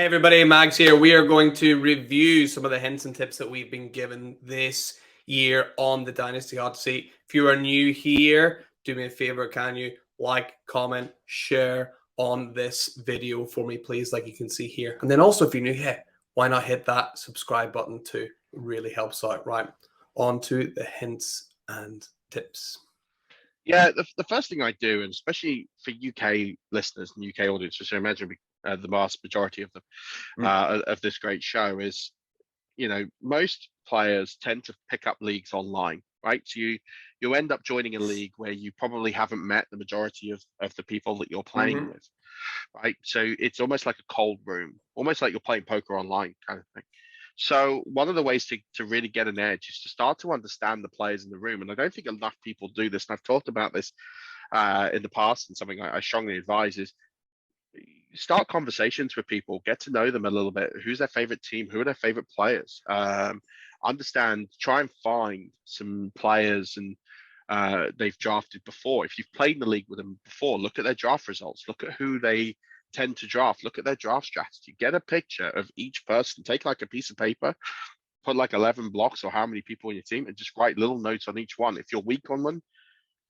Hey everybody, Mags here. We are going to review some of the hints and tips that we've been given this year on the Dynasty Hot Seat. If you are new here, do me a favor, can you like, comment, share on this video for me, please, like you can see here. And then also, if you're new here, why not hit that subscribe button too? It really helps out. Right, on to the hints and tips. Yeah, the first thing I do, and especially for UK listeners and UK audience, which I imagine the vast majority of this great show, is most players tend to pick up leagues online, right? So you end up joining a league where you probably haven't met the majority of the people that you're playing with, right? So it's almost like a cold room, almost like you're playing poker online kind of thing. So one of the ways to really get an edge is to start to understand the players in the room. And I don't think enough people do this. And I've talked about this in the past, and something I strongly advise is start conversations with people, get to know them a little bit. Who's their favorite team? Who are their favorite players? Understand, try and find some players and they've drafted before. If you've played in the league with them before, look at their draft results. Look at who they tend to draft. Look at their draft strategy. Get a picture of each person. Take like a piece of paper, put like 11 blocks or how many people in your team, and just write little notes on each one. If you're weak on one,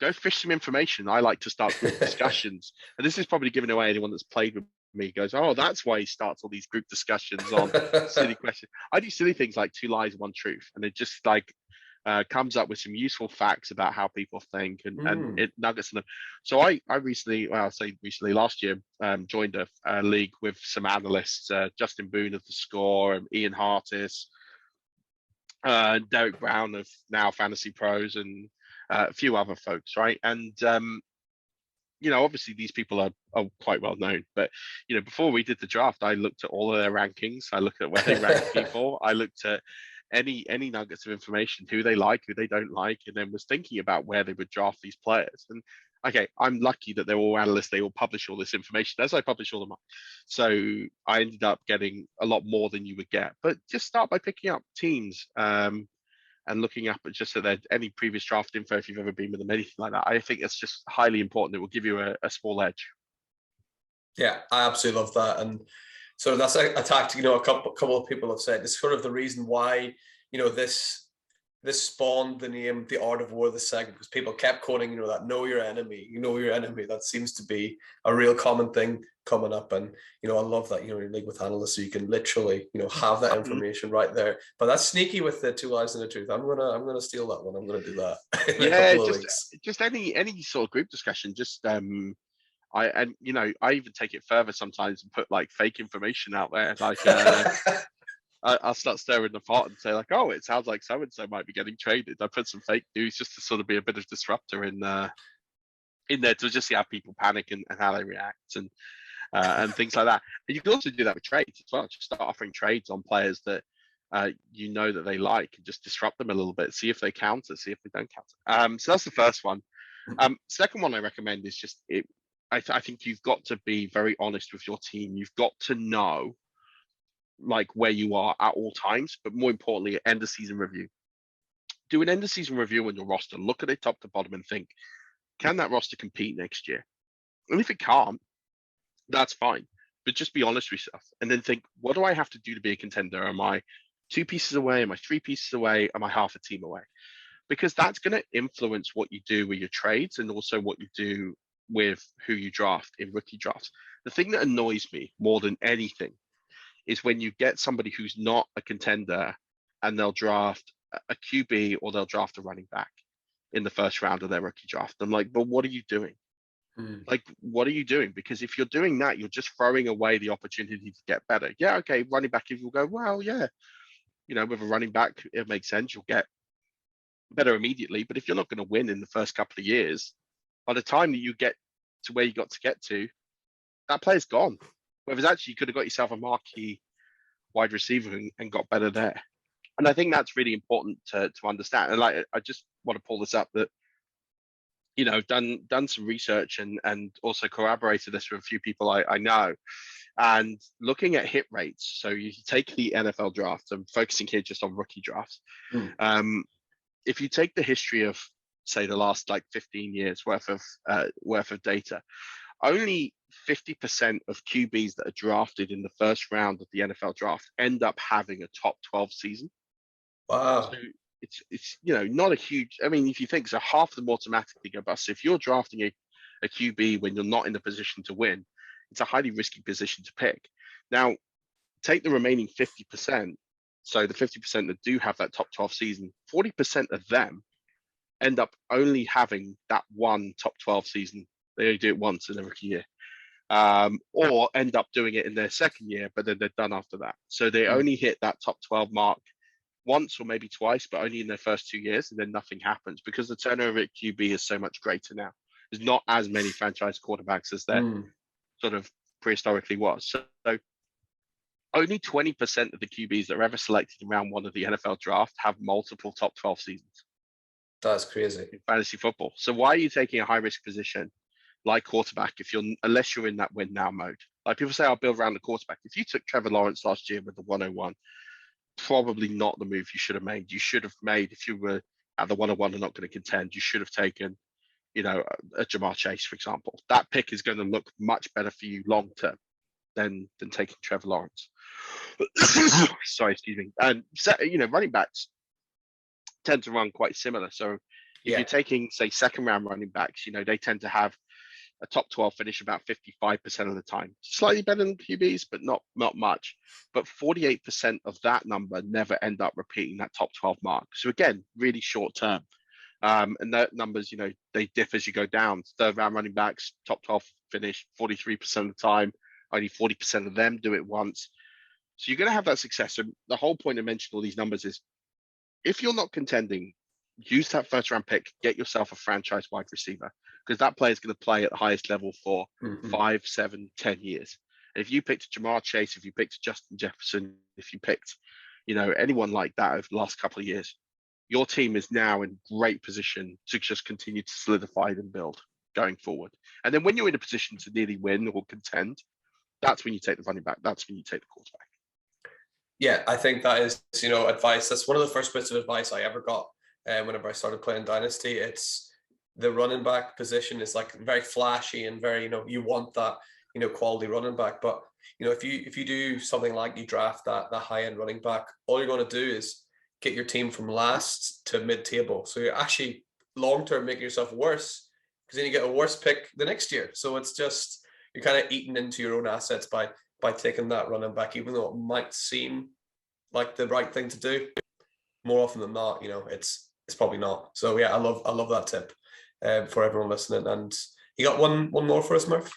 go fish some information. I like to start group discussions, and this is probably giving away anyone that's played with me goes, oh, that's why he starts all these group discussions on silly questions. I do silly things like 2 lies, 1 truth, and it just like comes up with some useful facts about how people think and it nuggets them. So I recently, well, I'll say recently, last year, joined a league with some analysts, Justin Boone of The Score, and Ian Hartis, Derek Brown of Now Fantasy Pros, and a few other folks, right? And obviously these people are quite well known, but before we did the draft, I looked at all of their rankings. I looked at where they ranked people. I looked at any nuggets of information, who they like, who they don't like, and then was thinking about where they would draft these players. And okay, I'm lucky that they're all analysts. They all publish all this information as I publish all of mine. So I ended up getting a lot more than you would get. But just start by picking up teams and looking up at just at any previous draft info if you've ever been with them, anything like that. I think it's just highly important. It will give you a small edge. Yeah, I absolutely love that. And so that's a tactic, a couple of people have said. It's sort of the reason why, this spawned the name The Art of War, the segment, because people kept quoting, that know your enemy, That seems to be a real common thing coming up. And, I love that, you're like with analysts, so you can literally, have that information right there. But that's sneaky with the 2 lies and a truth. I'm gonna steal that one. I'm gonna do that. Yeah, just any sort of group discussion, just I even take it further sometimes and put like fake information out there. Like I'll start stirring the pot and say like, oh, it sounds like so and so might be getting traded. I put some fake news just to sort of be a bit of disruptor in there to just see how people panic and how they react and things like that. And you can also do that with trades as well. Just start offering trades on players that that they like, and just disrupt them a little bit. See if they counter. See if they don't counter. So that's the first one. Second one I recommend is just it. I think you've got to be very honest with your team. You've got to know like where you are at all times, but more importantly, end of season review. Do an end of season review on your roster. Look at it top to bottom and think, can that roster compete next year? And if it can't, that's fine. But just be honest with yourself and then think, what do I have to do to be a contender? Am I 2 pieces away? Am I 3 pieces away? Am I half a team away? Because that's going to influence what you do with your trades and also what you do with who you draft in rookie drafts. The thing that annoys me more than anything is when you get somebody who's not a contender and they'll draft a QB or they'll draft a running back in the first round of their rookie draft. I'm like, but what are you doing? Like, what are you doing? Because if you're doing that, you're just throwing away the opportunity to get better. Yeah, okay, running back, if you'll go, well, yeah, with a running back, it makes sense. You'll get better immediately. But if you're not going to win in the first couple of years, by the time that you get to where you got to get to, that player's gone. Whereas actually you could have got yourself a marquee wide receiver and got better there. And I think that's really important to understand. And like, I just want to pull this up that, done some research and also corroborated this with a few people I know. And looking at hit rates, so you take the NFL draft, I'm focusing here just on rookie drafts. If you take the history of, say, the last like 15 years worth of data, only 50% of QBs that are drafted in the first round of the NFL draft end up having a top 12 season. Wow. So it's not a huge. I mean, if you think so, half of them automatically go bust. So if you're drafting a QB when you're not in a position to win, it's a highly risky position to pick. Now, take the remaining 50%. So the 50% that do have that top 12 season, 40% of them end up only having that one top 12 season. They only do it once in a rookie year. Or end up doing it in their second year, but then they're done after that. So they only hit that top 12 mark once or maybe twice, but only in their first 2 years, and then nothing happens because the turnover at QB is so much greater now. There's not as many franchise quarterbacks as there sort of prehistorically was. So only 20% of the QBs that are ever selected in round one of the NFL draft have multiple top 12 seasons. That's crazy. In fantasy football. So why are you taking a high risk position like quarterback unless you're in that win now mode? Like people say, I'll build around the quarterback. If you took Trevor Lawrence last year with the 101, probably not the move you should have made. You should have made, if you were at the 101 and not going to contend, you should have taken, a Jamar Chase, for example. That pick is going to look much better for you long term than taking Trevor Lawrence. Sorry, excuse me. And running backs tend to run quite similar. So if you're taking, say, second round running backs, they tend to have a top 12 finish about 55% of the time. Slightly better than QBs, but not much. But 48% of that number never end up repeating that top 12 mark. So again, really short term. And that numbers, they differ as you go down. Third round running backs, top 12 finish 43% of the time. Only 40% of them do it once. So you're going to have that success. So the whole point of mentioning all these numbers is if you're not contending, use that first round pick, get yourself a franchise wide receiver, because that player is going to play at the highest level for 5, 7, 10 years. And if you picked Jamar Chase, if you picked Justin Jefferson, if you picked, anyone like that over the last couple of years, your team is now in great position to just continue to solidify and build going forward. And then when you're in a position to nearly win or contend, that's when you take the running back. That's when you take the quarterback. Yeah, I think that is, advice. That's one of the first bits of advice I ever got whenever I started playing Dynasty. It's the running back position is like very flashy and very, you want that, quality running back. But, if you do something like you draft that high end running back, all you're going to do is get your team from last to mid table. So you're actually long term making yourself worse because then you get a worse pick the next year. So it's just, you're kind of eating into your own assets by taking that running back, even though it might seem like the right thing to do. More often than not, it's probably not. So yeah, I love that tip for everyone listening. And you got one more for us, Murph?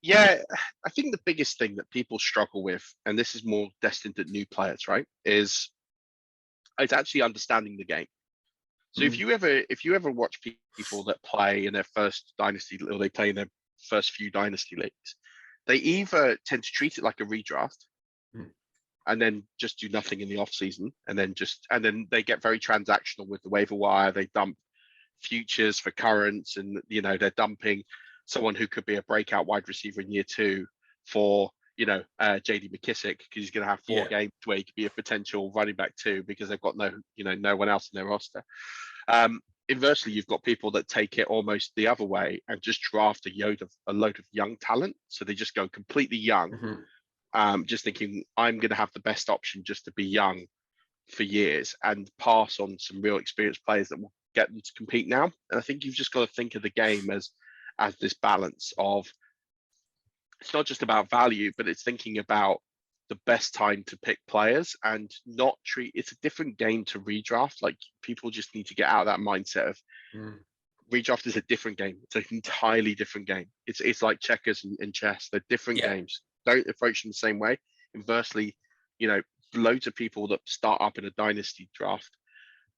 Yeah, I think the biggest thing that people struggle with, and this is more destined at new players, right, is it's actually understanding the game. So if you ever watch people that play in their first dynasty, or they play in their first few dynasty leagues, they either tend to treat it like a redraft and then just do nothing in the off season, and then they get very transactional with the waiver wire. They dump futures for currents, and they're dumping someone who could be a breakout wide receiver in year 2 for JD McKissick, because he's going to have 4 games where he could be a potential running back too, because they've got no one else in their roster. Inversely, you've got people that take it almost the other way and just draft a load of young talent. So they just go completely young, just thinking, I'm going to have the best option just to be young for years and pass on some real experienced players that will get them to compete now. And I think you've just got to think of the game as this balance of, it's not just about value, but it's thinking about the best time to pick players and not treat it's a different game to redraft. Like, people just need to get out of that mindset of redraft is a different game. It's an entirely different game. It's like checkers and chess. They're different games. Don't approach them the same way. Inversely, loads of people that start up in a dynasty draft,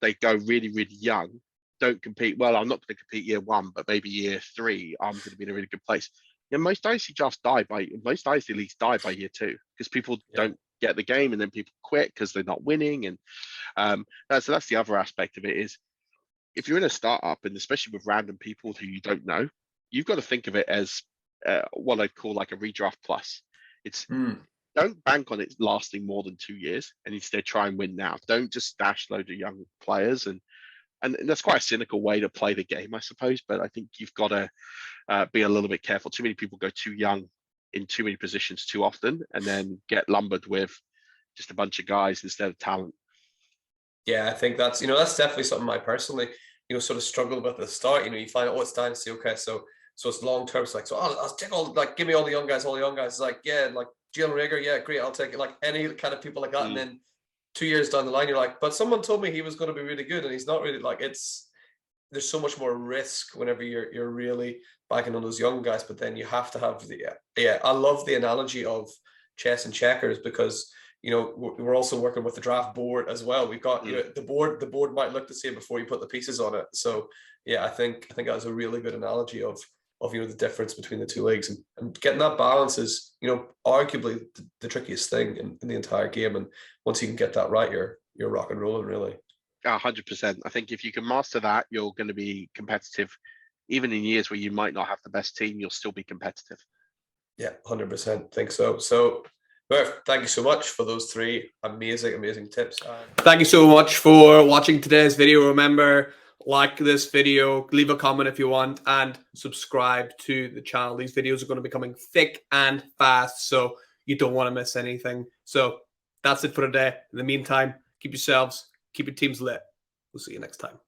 they go really, really young, don't compete. Well, I'm not going to compete year 1, but maybe year 3, I'm going to be in a really good place. Most dynasty leagues die by year 2 because people don't get the game, and then people quit because they're not winning. And that's the other aspect of it is, if you're in a startup, and especially with random people who you don't know, you've got to think of it as what I'd call like a redraft plus. It's don't bank on it lasting more than 2 years, and instead try and win now. Don't just stash loads of young players and and that's quite a cynical way to play the game, I suppose. But I think you've got to be a little bit careful. Too many people go too young in too many positions too often, and then get lumbered with just a bunch of guys instead of talent. Yeah, I think that's that's definitely something I personally sort of struggled with at the start. You find out, oh, it's Dynasty, okay, so it's long term. It's like, so I'll take all, like, give me all the young guys, It's like, yeah, like Jalen Rager, yeah, great, I'll take it. Like any kind of people like that, and then 2 years down the line, you're like, but someone told me he was going to be really good, and he's not really. Like, there's so much more risk whenever you're really backing on those young guys. But then you have to have I love the analogy of chess and checkers, because we're also working with the draft board as well. We've got the board might look the same before you put the pieces on it. So yeah, I think that was a really good analogy of the difference between the two leagues, and getting that balance is arguably the trickiest thing in the entire game. And once you can get that right, you're rock and rolling, really. 100%. I think if you can master that, you're going to be competitive. Even in years where you might not have the best team, you'll still be competitive. Yeah, 100% think so. So Murph, thank you so much for those 3 amazing tips. Thank you so much for watching today's video. Remember, like this video, leave a comment if you want, and subscribe to the channel. These videos are going to be coming thick and fast, so you don't want to miss anything. So that's it for today. In the meantime, keep yourselves, keep your teams lit. We'll see you next time.